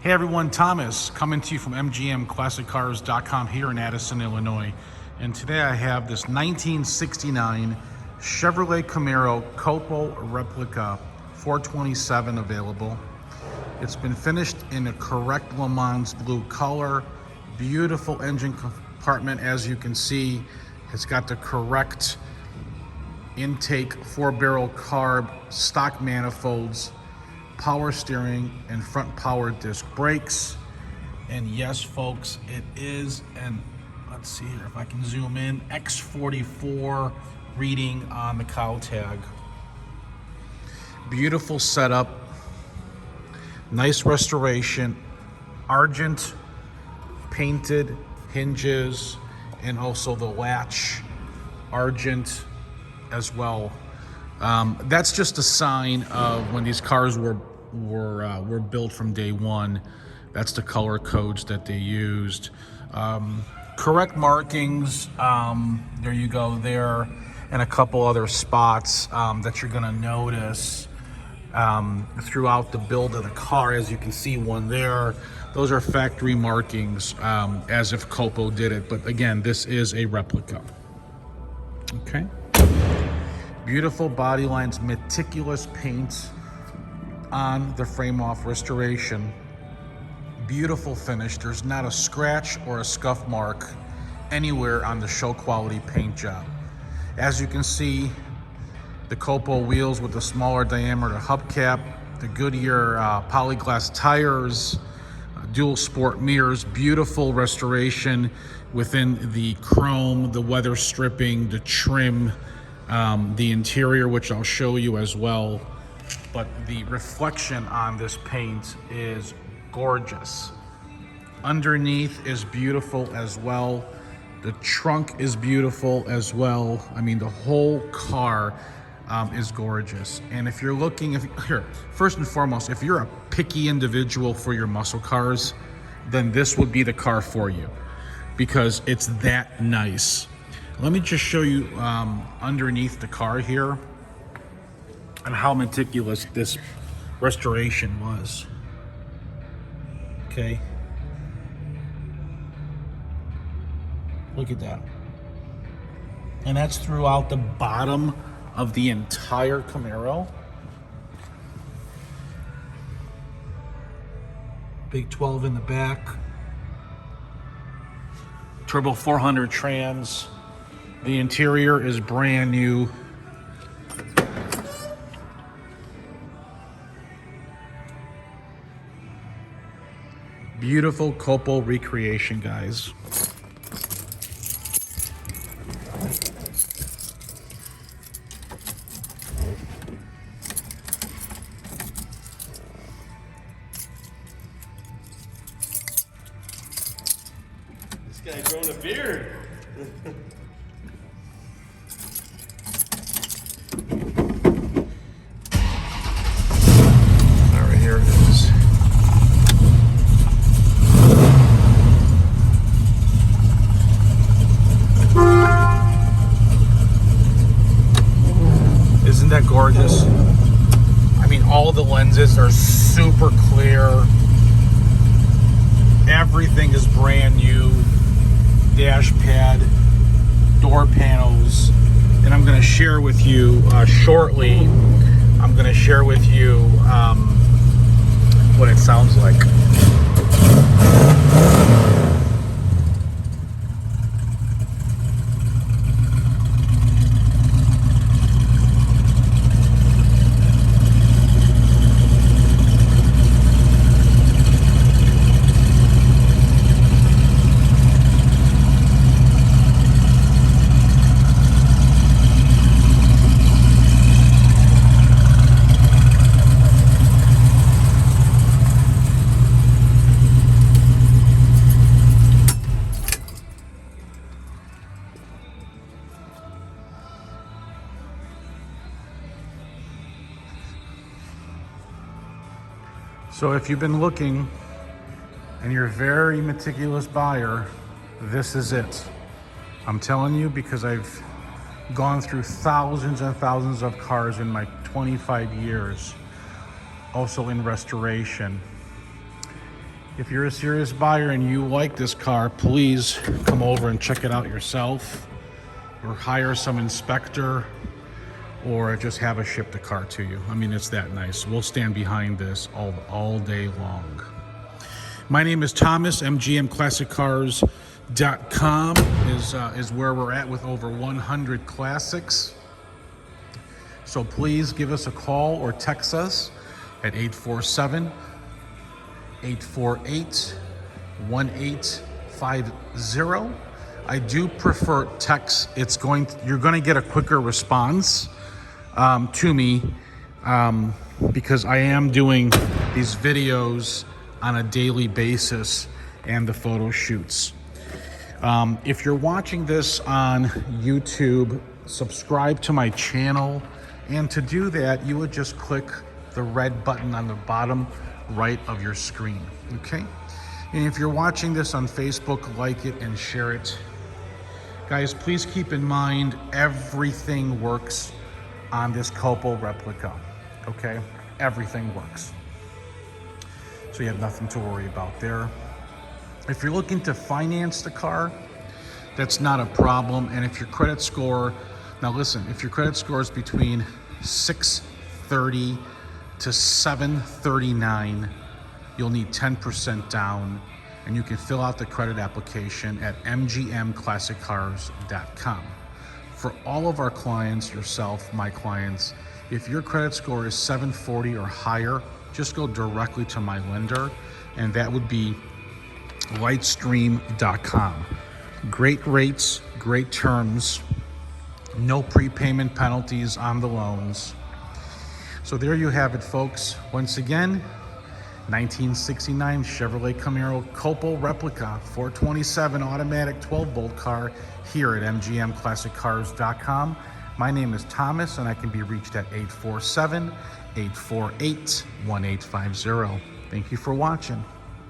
Hey everyone, Thomas coming to you from MGMClassicCars.com here in Addison, Illinois. And today I have this 1969 Chevrolet Camaro COPO Replica 427 available. It's been finished in a correct LeMans Blue color. Beautiful engine compartment, as you can see. It's got the correct intake 4-barrel carb, stock manifolds, power steering, and front power disc brakes. And yes, folks, it is an, let's see here if I can zoom in, X44 reading on the cow tag. Beautiful setup, nice restoration, argent painted hinges, and also the latch argent as well. That's just a sign of when these cars were built from day one. That's the color codes that they used. Correct markings, there you go there, and a couple other spots that you're gonna notice throughout the build of the car. As you can see, one there. Those are factory markings, as if COPO did it. But again, this is a replica. Okay. Beautiful body lines, meticulous paint on the frame off restoration. Beautiful finish. There's not a scratch or a scuff mark anywhere on the show quality paint job. As you can see, the COPO wheels with the smaller diameter hubcap, the Goodyear polyglas tires, dual sport mirrors, beautiful restoration within the chrome, the weather stripping, the trim, the interior, which I'll show you as well. But the reflection on this paint is gorgeous. Underneath is beautiful as well. The trunk is beautiful as well. I mean, the whole car is gorgeous. And if you're looking, here, first and foremost, if you're a picky individual for your muscle cars, then this would be the car for you because it's that nice. Let me just show you underneath the car here and how meticulous this restoration was. Okay. Look at that. And that's throughout the bottom of the entire Camaro. Big 12 in the back. Turbo 400 trans. The interior is brand new. Beautiful COPO recreation, guys. This guy growing a beard. All right, here it is. Isn't that gorgeous? I mean, all the lenses are super clear. Everything is brand new. Dash pad, door panels, and I'm going to share with you shortly. I'm going to share with you what it sounds like. So if you've been looking and you're a very meticulous buyer, this is it. I'm telling you because I've gone through thousands and thousands of cars in my 25 years, also in restoration. If you're a serious buyer and you like this car, please come over and check it out yourself, or hire some inspector, or just have us ship the car to you. I mean, it's that nice. We'll stand behind this all day long. My name is Thomas. MGMClassicCars.com is where we're at with over 100 classics. So please give us a call or text us at 847-848-1850. I do prefer text. You're going to get a quicker response to me because I am doing these videos on a daily basis and the photo shoots. If you're watching this on YouTube, subscribe to my channel, and to do that you would just click the red button on the bottom right of your screen. Okay, and if you're watching this on Facebook, like it and share it. Guys, please keep in mind everything works on this COPO Replica. Okay, everything works, so you have nothing to worry about there. If you're looking to finance the car, that's not a problem. And if your credit score, now listen, if your credit score is between 630 to 739, you'll need 10% down, and you can fill out the credit application at mgmclassiccars.com. For all of our clients, yourself, my clients, if your credit score is 740 or higher, just go directly to my lender, and that would be lightstream.com. Great rates, great terms, no prepayment penalties on the loans. So there you have it, folks. Once again, 1969 Chevrolet Camaro COPO Replica 427 automatic 12-bolt car here at mgmclassiccars.com. My name is Thomas, and I can be reached at 847-848-1850. Thank you for watching.